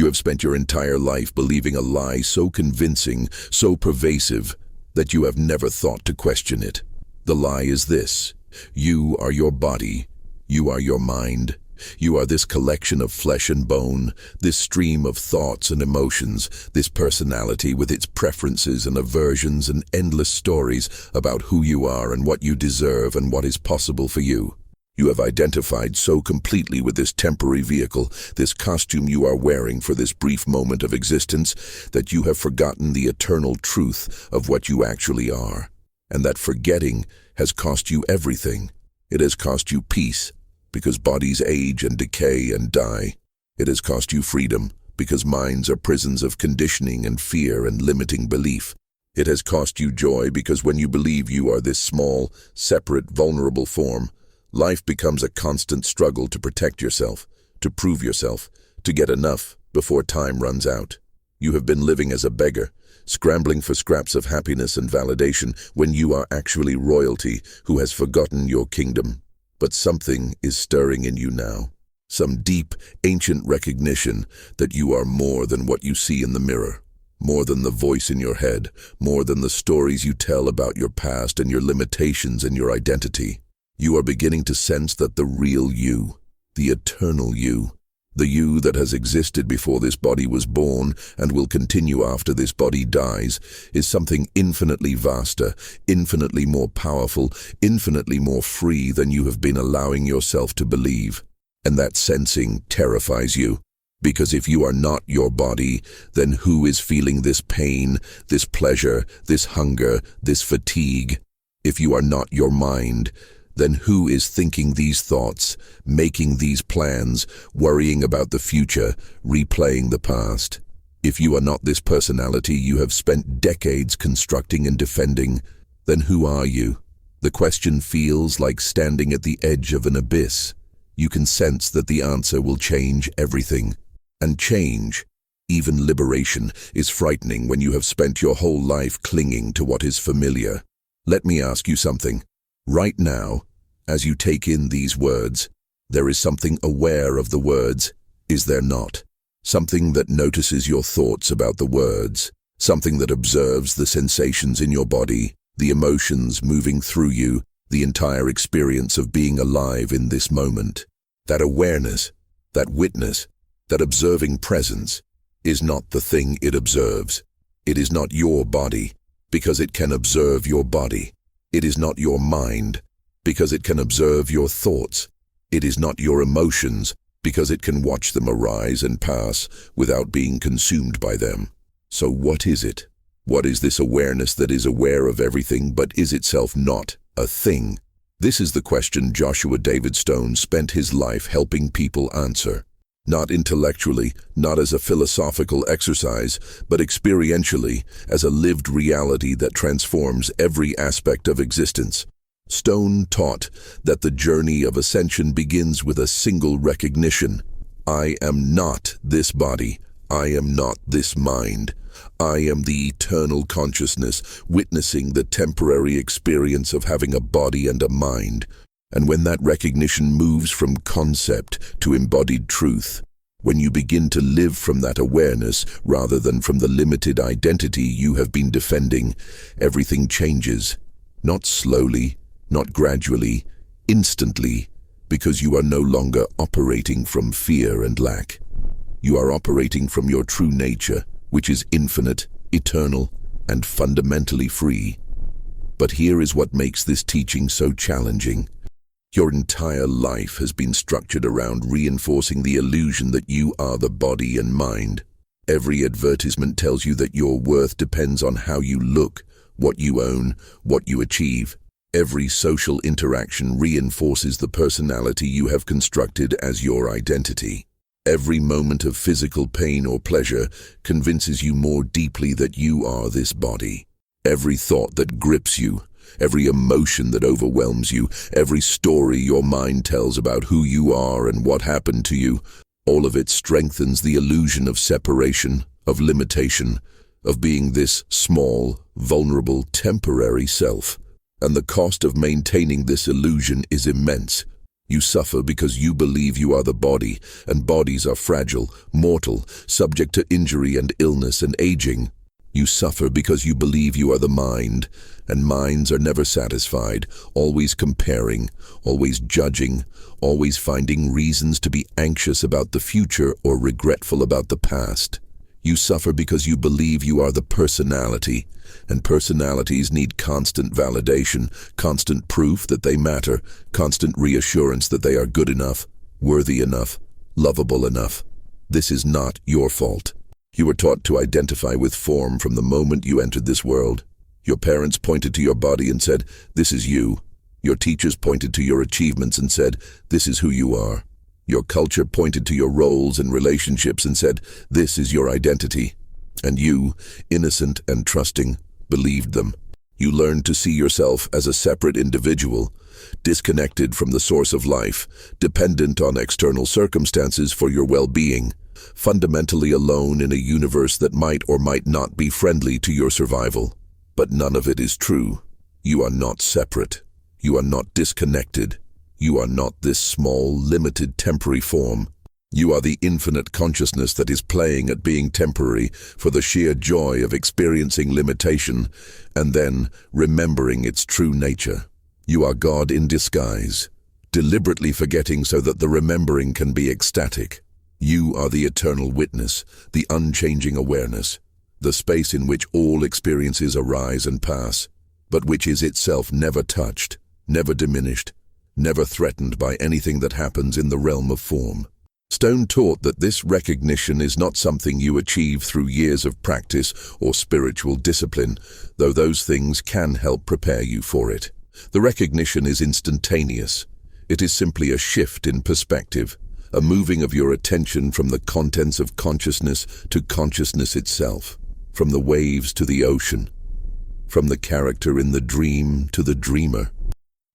You have spent your entire life believing a lie so convincing, so pervasive, that you have never thought to question it. The lie is this: you are your body, you are your mind, you are this collection of flesh and bone, this stream of thoughts and emotions, this personality with its preferences and aversions and endless stories about who you are and what you deserve and what is possible for you. You have identified so completely with this temporary vehicle, this costume you are wearing for this brief moment of existence, that you have forgotten the eternal truth of what you actually are. And that forgetting has cost you everything. It has cost you peace, because bodies age and decay and die. It has cost you freedom, because minds are prisons of conditioning and fear and limiting belief. It has cost you joy, because when you believe you are this small, separate, vulnerable form, life becomes a constant struggle to protect yourself, to prove yourself, to get enough before time runs out. You have been living as a beggar, scrambling for scraps of happiness and validation when you are actually royalty who has forgotten your kingdom. But something is stirring in you now. Some deep, ancient recognition that you are more than what you see in the mirror, more than the voice in your head, more than the stories you tell about your past and your limitations and your identity. You are beginning to sense that the real you, the eternal you, the you that has existed before this body was born and will continue after this body dies, is something infinitely vaster, infinitely more powerful, infinitely more free than you have been allowing yourself to believe. And that sensing terrifies you, because if you are not your body, then who is feeling this pain, this pleasure, this hunger, this fatigue? If you are not your mind, then who is thinking these thoughts, making these plans, worrying about the future, replaying the past? If you are not this personality you have spent decades constructing and defending, then who are you? The question feels like standing at the edge of an abyss. You can sense that the answer will change everything. And change, even liberation, is frightening when you have spent your whole life clinging to what is familiar. Let me ask you something. Right now, as you take in these words, there is something aware of the words, is there not? Something that notices your thoughts about the words, something that observes the sensations in your body, the emotions moving through you, the entire experience of being alive in this moment. That awareness, that witness, that observing presence, is not the thing it observes. It is not your body, because it can observe your body. It is not your mind, because it can observe your thoughts. It is not your emotions, because it can watch them arise and pass without being consumed by them. So what is it? What is this awareness that is aware of everything but is itself not a thing? This is the question Joshua David Stone spent his life helping people answer. Not intellectually, not as a philosophical exercise, but experientially, as a lived reality that transforms every aspect of existence. Stone taught that the journey of ascension begins with a single recognition. I am not this body. I am not this mind. I am the eternal consciousness, witnessing the temporary experience of having a body and a mind. And when that recognition moves from concept to embodied truth, when you begin to live from that awareness rather than from the limited identity you have been defending, everything changes. Not slowly, not gradually, instantly, because you are no longer operating from fear and lack. You are operating from your true nature, which is infinite, eternal, and fundamentally free. But here is what makes this teaching so challenging. Your entire life has been structured around reinforcing the illusion that you are the body and mind. Every advertisement tells you that your worth depends on how you look, what you own, what you achieve. Every social interaction reinforces the personality you have constructed as your identity. Every moment of physical pain or pleasure convinces you more deeply that you are this body. Every thought that grips you, every emotion that overwhelms you, every story your mind tells about who you are and what happened to you, all of it strengthens the illusion of separation, of limitation, of being this small, vulnerable, temporary self. And the cost of maintaining this illusion is immense. You suffer because you believe you are the body, and bodies are fragile, mortal, subject to injury and illness and aging. You suffer because you believe you are the mind, and minds are never satisfied, always comparing, always judging, always finding reasons to be anxious about the future or regretful about the past. You suffer because you believe you are the personality, and personalities need constant validation, constant proof that they matter, constant reassurance that they are good enough, worthy enough, lovable enough. This is not your fault. You were taught to identify with form from the moment you entered this world. Your parents pointed to your body and said, "This is you." Your teachers pointed to your achievements and said, "This is who you are." Your culture pointed to your roles and relationships and said, "This is your identity." And you, innocent and trusting, believed them. You learned to see yourself as a separate individual, disconnected from the source of life, dependent on external circumstances for your well-being, fundamentally alone in a universe that might or might not be friendly to your survival. But none of it is true. You are not separate. You are not disconnected. You are not this small, limited, temporary form. You are the infinite consciousness that is playing at being temporary for the sheer joy of experiencing limitation and then remembering its true nature. You are God in disguise, deliberately forgetting so that the remembering can be ecstatic. You are the eternal witness, the unchanging awareness, the space in which all experiences arise and pass, but which is itself never touched, never diminished, never threatened by anything that happens in the realm of form. Stone taught that this recognition is not something you achieve through years of practice or spiritual discipline, though those things can help prepare you for it. The recognition is instantaneous. It is simply a shift in perspective, a moving of your attention from the contents of consciousness to consciousness itself, from the waves to the ocean, from the character in the dream to the dreamer,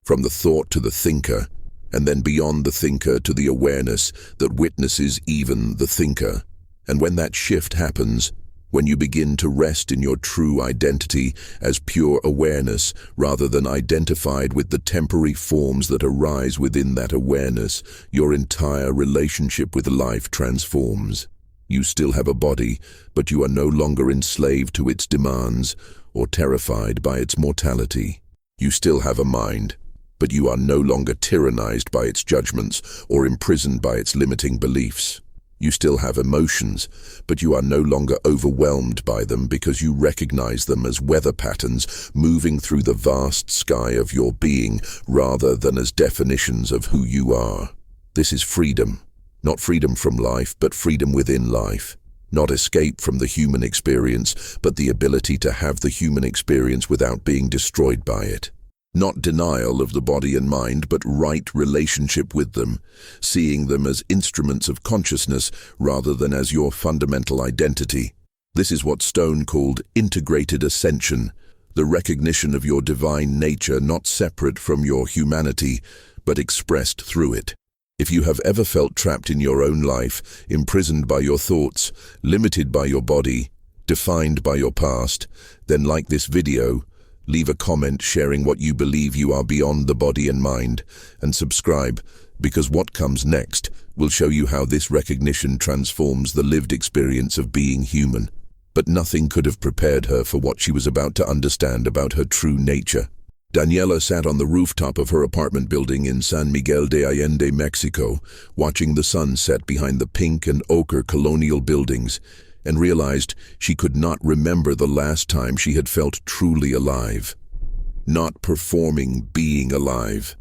from the thought to the thinker, and then beyond the thinker to the awareness that witnesses even the thinker. And when that shift happens, when you begin to rest in your true identity as pure awareness rather than identified with the temporary forms that arise within that awareness, your entire relationship with life transforms. You still have a body, but you are no longer enslaved to its demands or terrified by its mortality. You still have a mind, but you are no longer tyrannized by its judgments or imprisoned by its limiting beliefs. You still have emotions, but you are no longer overwhelmed by them because you recognize them as weather patterns moving through the vast sky of your being rather than as definitions of who you are. This is freedom. Not freedom from life, but freedom within life. Not escape from the human experience, but the ability to have the human experience without being destroyed by it. Not denial of the body and mind, but right relationship with them, seeing them as instruments of consciousness rather than as your fundamental identity. This is what Stone called integrated ascension, the recognition of your divine nature not separate from your humanity, but expressed through it. If you have ever felt trapped in your own life, imprisoned by your thoughts, limited by your body, defined by your past, then like this video, leave a comment sharing what you believe you are beyond the body and mind, and subscribe, because what comes next will show you how this recognition transforms the lived experience of being human. But nothing could have prepared her for what she was about to understand about her true nature. Daniela sat on the rooftop of her apartment building in San Miguel de Allende, Mexico, watching the sun set behind the pink and ochre colonial buildings, and realized she could not remember the last time she had felt truly alive. Not performing being alive,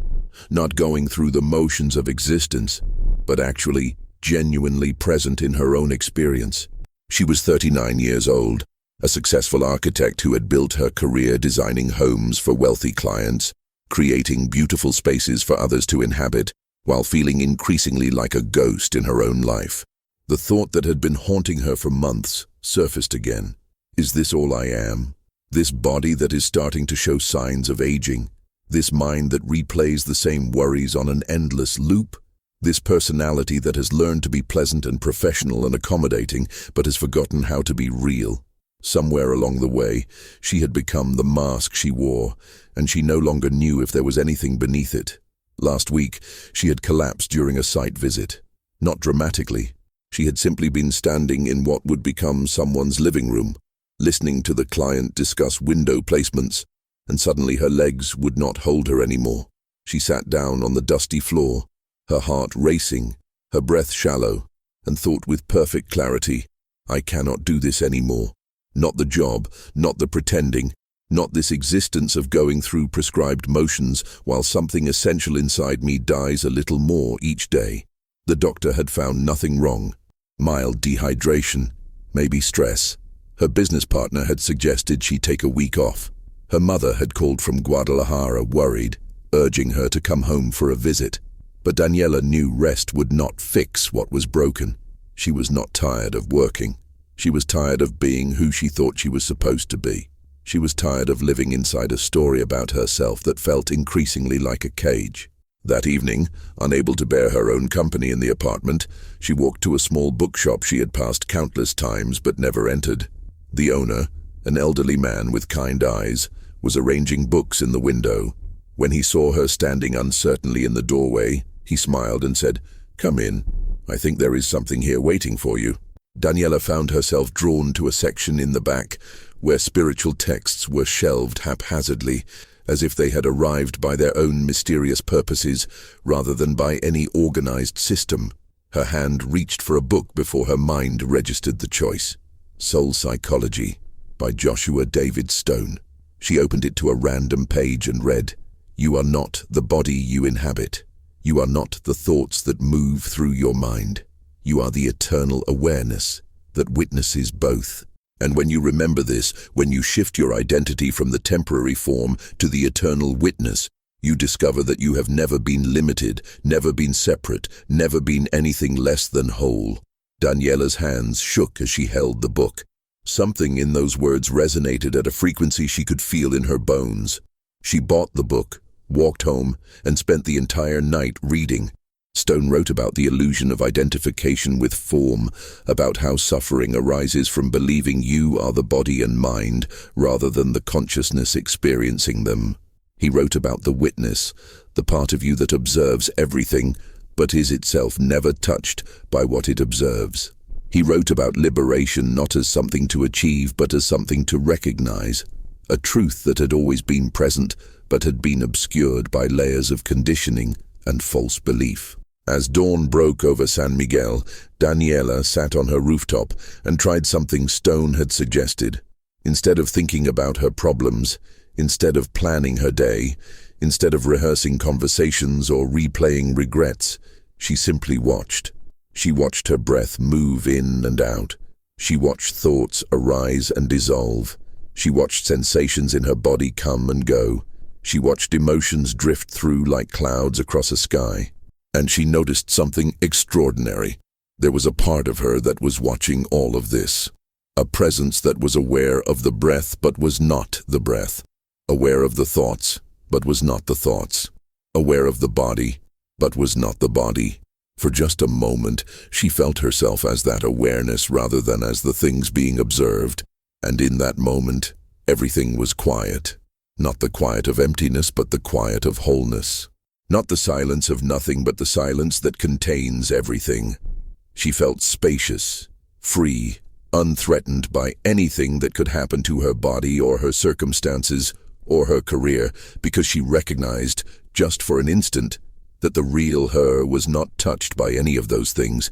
not going through the motions of existence, but actually genuinely present in her own experience. She was 39 years old, a successful architect who had built her career designing homes for wealthy clients, creating beautiful spaces for others to inhabit, while feeling increasingly like a ghost in her own life. The thought that had been haunting her for months surfaced again. Is this all I am? This body that is starting to show signs of aging? This mind that replays the same worries on an endless loop? This personality that has learned to be pleasant and professional and accommodating, but has forgotten how to be real? Somewhere along the way, she had become the mask she wore, and she no longer knew if there was anything beneath it. Last week, she had collapsed during a site visit. Not dramatically. She had simply been standing in what would become someone's living room, listening to the client discuss window placements, and suddenly her legs would not hold her anymore. She sat down on the dusty floor, her heart racing, her breath shallow, and thought with perfect clarity, I cannot do this anymore. Not the job, not the pretending, not this existence of going through prescribed motions while something essential inside me dies a little more each day. The doctor had found nothing wrong. Mild dehydration, maybe stress. Her business partner had suggested she take a week off. Her mother had called from Guadalajara worried, urging her to come home for a visit. But Daniela knew rest would not fix what was broken. She was not tired of working. She was tired of being who she thought she was supposed to be. She was tired of living inside a story about herself that felt increasingly like a cage. That evening, unable to bear her own company in the apartment, she walked to a small bookshop she had passed countless times but never entered. The owner, an elderly man with kind eyes, was arranging books in the window. When he saw her standing uncertainly in the doorway, he smiled and said, "Come in. I think there is something here waiting for you." Daniela found herself drawn to a section in the back where spiritual texts were shelved haphazardly, as if they had arrived by their own mysterious purposes rather than by any organized system. Her hand reached for a book before her mind registered the choice. Soul Psychology by Joshua David Stone. She opened it to a random page and read, "You are not the body you inhabit. You are not the thoughts that move through your mind. You are the eternal awareness that witnesses both. And when you remember this, when you shift your identity from the temporary form to the eternal witness, you discover that you have never been limited, never been separate, never been anything less than whole." Daniela's hands shook as she held the book. Something in those words resonated at a frequency she could feel in her bones. She bought the book, walked home, and spent the entire night reading. Stone wrote about the illusion of identification with form, about how suffering arises from believing you are the body and mind rather than the consciousness experiencing them. He wrote about the witness, the part of you that observes everything, but is itself never touched by what it observes. He wrote about liberation not as something to achieve but as something to recognize, a truth that had always been present but had been obscured by layers of conditioning and false belief. As dawn broke over San Miguel, Daniela sat on her rooftop and tried something Stone had suggested. Instead of thinking about her problems, instead of planning her day, instead of rehearsing conversations or replaying regrets, she simply watched. She watched her breath move in and out. She watched thoughts arise and dissolve. She watched sensations in her body come and go. She watched emotions drift through like clouds across a sky. And she noticed something extraordinary. There was a part of her that was watching all of this. A presence that was aware of the breath but was not the breath. Aware of the thoughts but was not the thoughts. Aware of the body but was not the body. For just a moment, she felt herself as that awareness rather than as the things being observed. And in that moment, everything was quiet. Not the quiet of emptiness, but the quiet of wholeness. Not the silence of nothing, but the silence that contains everything. She felt spacious, free, unthreatened by anything that could happen to her body or her circumstances or her career, because she recognized, just for an instant, that the real her was not touched by any of those things.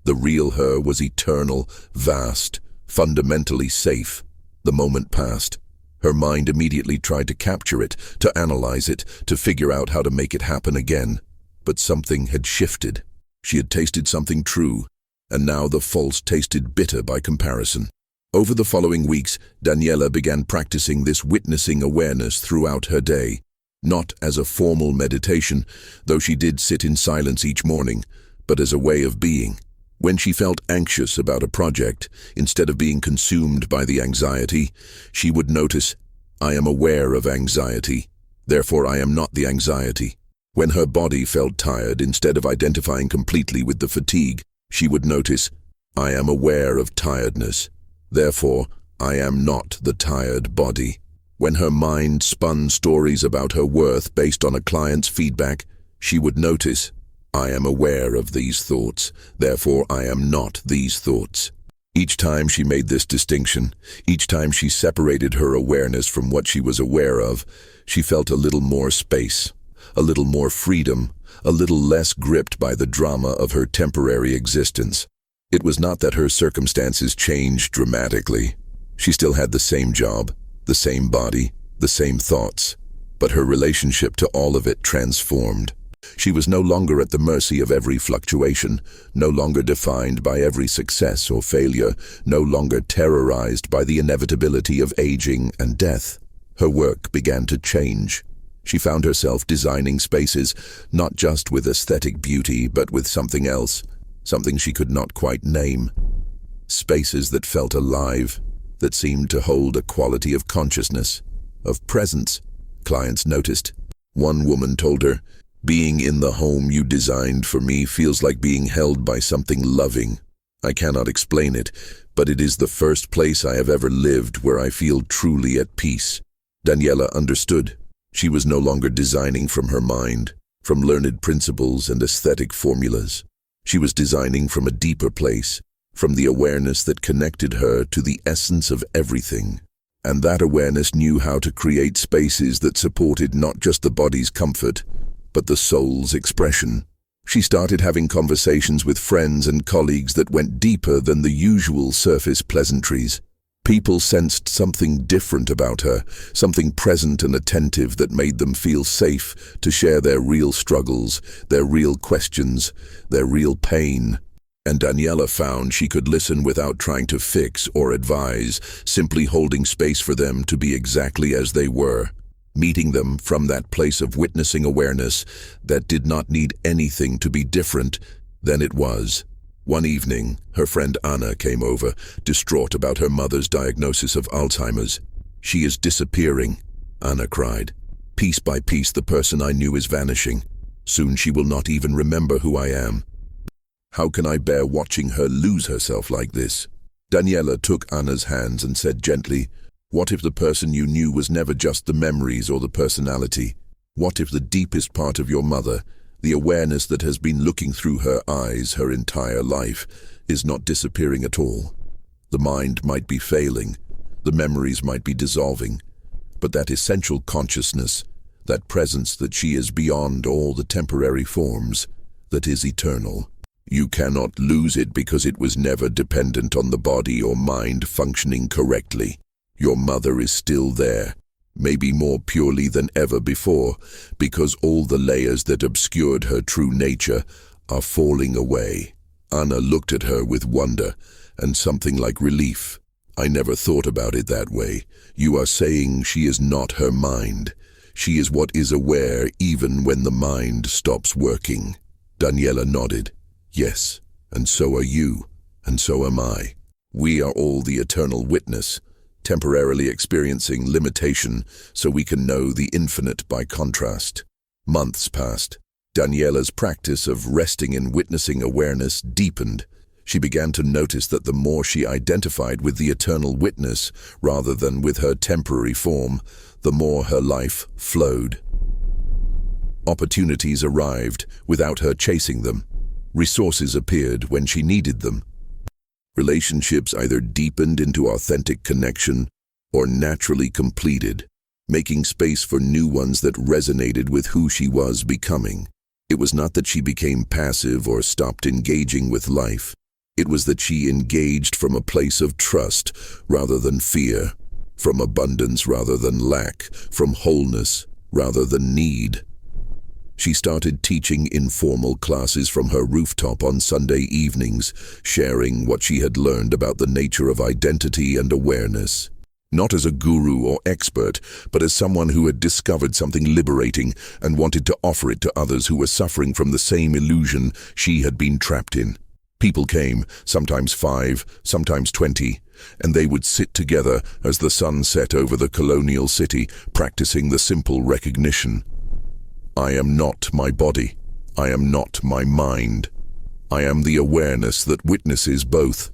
The real her was eternal, vast, fundamentally safe. The moment passed. Her mind immediately tried to capture it, to analyze it, to figure out how to make it happen again. But something had shifted. She had tasted something true, and now the false tasted bitter by comparison. Over the following weeks, Daniela began practicing this witnessing awareness throughout her day. Not as a formal meditation, though she did sit in silence each morning, but as a way of being. When she felt anxious about a project, instead of being consumed by the anxiety, she would notice, I am aware of anxiety, therefore I am not the anxiety. When her body felt tired, instead of identifying completely with the fatigue, she would notice, I am aware of tiredness, therefore I am not the tired body. When her mind spun stories about her worth based on a client's feedback, She would notice, I am aware of these thoughts, therefore I am not these thoughts. Each time she made this distinction, each time she separated her awareness from what she was aware of, she felt a little more space, a little more freedom, a little less gripped by the drama of her temporary existence. It was not that her circumstances changed dramatically. She still had the same job, the same body, the same thoughts, but her relationship to all of it transformed. She was no longer at the mercy of every fluctuation, no longer defined by every success or failure, no longer terrorized by the inevitability of aging and death. Her work began to change. She found herself designing spaces, not just with aesthetic beauty, but with something else, something she could not quite name. Spaces that felt alive, that seemed to hold a quality of consciousness, of presence. Clients noticed. One woman told her, "Being in the home you designed for me feels like being held by something loving. I cannot explain it, but it is the first place I have ever lived where I feel truly at peace." Daniela understood. She was no longer designing from her mind, from learned principles and aesthetic formulas. She was designing from a deeper place, from the awareness that connected her to the essence of everything. And that awareness knew how to create spaces that supported not just the body's comfort, but the soul's expression. She started having conversations with friends and colleagues that went deeper than the usual surface pleasantries. People sensed something different about her, something present and attentive that made them feel safe to share their real struggles, their real questions, their real pain. And Daniela found she could listen without trying to fix or advise, simply holding space for them to be exactly as they were, meeting them from that place of witnessing awareness that did not need anything to be different than it was. One evening, her friend Anna came over, distraught about her mother's diagnosis of Alzheimer's. "She is disappearing," Anna cried. "Piece by piece, the person I knew is vanishing. Soon she will not even remember who I am. How can I bear watching her lose herself like this?" Daniela took Anna's hands and said gently, "What if the person you knew was never just the memories or the personality? What if the deepest part of your mother, the awareness that has been looking through her eyes her entire life, is not disappearing at all? The mind might be failing, the memories might be dissolving, but that essential consciousness, that presence that she is beyond all the temporary forms, that is eternal. You cannot lose it because it was never dependent on the body or mind functioning correctly. Your mother is still there, maybe more purely than ever before, because all the layers that obscured her true nature are falling away." Anna looked at her with wonder and something like relief. "I never thought about it that way. You are saying she is not her mind. She is what is aware even when the mind stops working." Daniela nodded. "Yes, and so are you, and so am I. We are all the eternal witness, temporarily experiencing limitation so we can know the infinite by contrast." Months passed. Daniela's practice of resting in witnessing awareness deepened. She began to notice that the more she identified with the eternal witness rather than with her temporary form, the more her life flowed. Opportunities arrived without her chasing them. Resources appeared when she needed them. Relationships either deepened into authentic connection or naturally completed, making space for new ones that resonated with who she was becoming. It was not that she became passive or stopped engaging with life. It was that she engaged from a place of trust rather than fear, from abundance rather than lack, from wholeness rather than need. She started teaching informal classes from her rooftop on Sunday evenings, sharing what she had learned about the nature of identity and awareness. Not as a guru or expert, but as someone who had discovered something liberating and wanted to offer it to others who were suffering from the same illusion she had been trapped in. People came, sometimes 5, sometimes 20, and they would sit together as the sun set over the colonial city, practicing the simple recognition. I am not my body. I am not my mind. I am the awareness that witnesses both.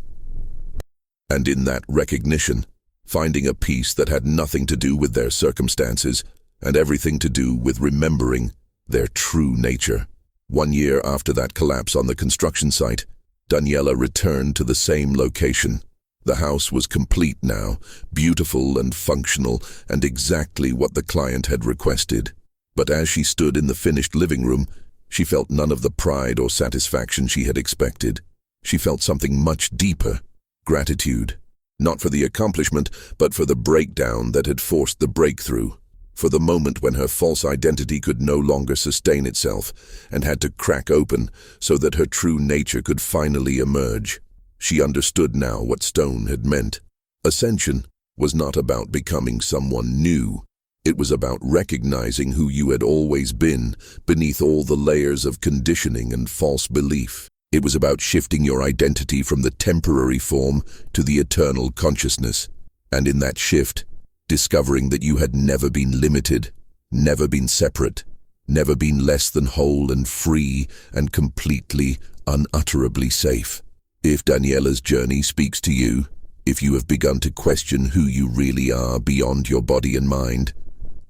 And in that recognition, finding a peace that had nothing to do with their circumstances and everything to do with remembering their true nature. 1 year after that collapse on the construction site, Daniela returned to the same location. The house was complete now, beautiful and functional, and exactly what the client had requested. But as she stood in the finished living room, she felt none of the pride or satisfaction she had expected. She felt something much deeper: gratitude. Not for the accomplishment, but for the breakdown that had forced the breakthrough. For the moment when her false identity could no longer sustain itself and had to crack open so that her true nature could finally emerge. She understood now what stone had meant. Ascension was not about becoming someone new. It was about recognizing who you had always been beneath all the layers of conditioning and false belief. It was about shifting your identity from the temporary form to the eternal consciousness. And in that shift, discovering that you had never been limited, never been separate, never been less than whole and free and completely, unutterably safe. If Daniela's journey speaks to you, if you have begun to question who you really are beyond your body and mind,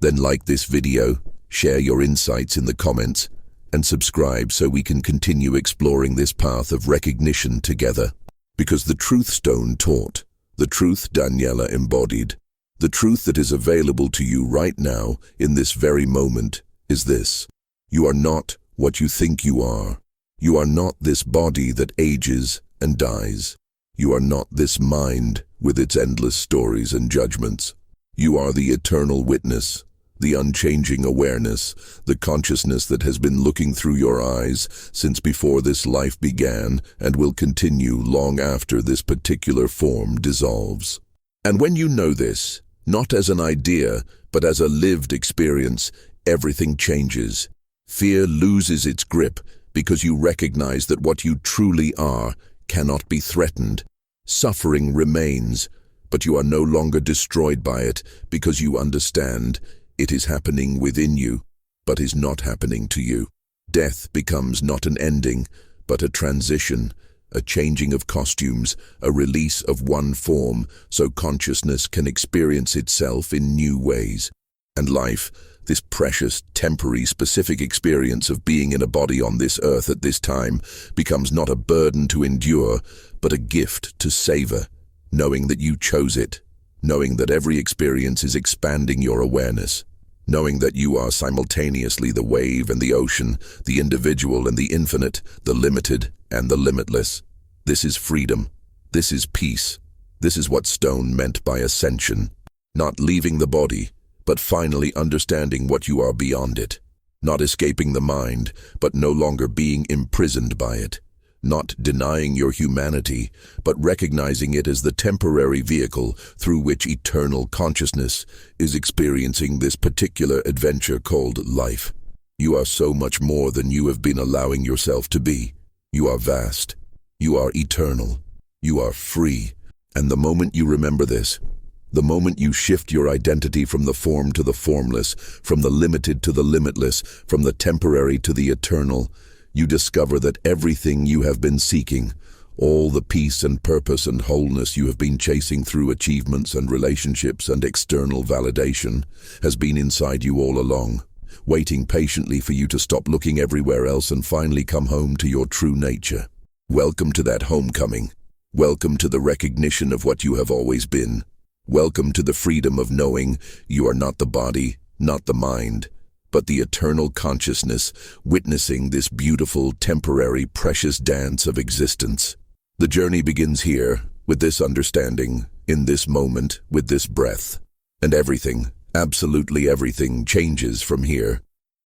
then like this video, share your insights in the comments, and subscribe so we can continue exploring this path of recognition together. Because the truth stone taught, the truth Daniela embodied, the truth that is available to you right now, in this very moment, is this: you are not what you think you are. You are not this body that ages and dies. You are not this mind with its endless stories and judgments. You are the eternal witness, the unchanging awareness, the consciousness that has been looking through your eyes since before this life began and will continue long after this particular form dissolves. And when you know this, not as an idea, but as a lived experience, everything changes. Fear loses its grip because you recognize that what you truly are cannot be threatened. Suffering remains, but you are no longer destroyed by it because you understand it is happening within you, but is not happening to you. Death becomes not an ending, but a transition, a changing of costumes, a release of one form, so consciousness can experience itself in new ways. And life, this precious, temporary, specific experience of being in a body on this earth at this time, becomes not a burden to endure, but a gift to savor, knowing that you chose it, knowing that every experience is expanding your awareness, knowing that you are simultaneously the wave and the ocean, the individual and the infinite, the limited and the limitless. This is freedom. This is peace. This is what stone meant by ascension. Not leaving the body, but finally understanding what you are beyond it. Not escaping the mind, but no longer being imprisoned by it. Not denying your humanity, but recognizing it as the temporary vehicle through which eternal consciousness is experiencing this particular adventure called life. You are so much more than you have been allowing yourself to be. You are vast. You are eternal. You are free. And the moment you remember this, the moment you shift your identity from the form to the formless, from the limited to the limitless, from the temporary to the eternal, you discover that everything you have been seeking, all the peace and purpose and wholeness you have been chasing through achievements and relationships and external validation, has been inside you all along, waiting patiently for you to stop looking everywhere else and finally come home to your true nature. Welcome to that homecoming. Welcome to the recognition of what you have always been. Welcome to the freedom of knowing you are not the body, not the mind, but the eternal consciousness witnessing this beautiful, temporary, precious dance of existence. The journey begins here, with this understanding, in this moment, with this breath. And everything, absolutely everything, changes from here.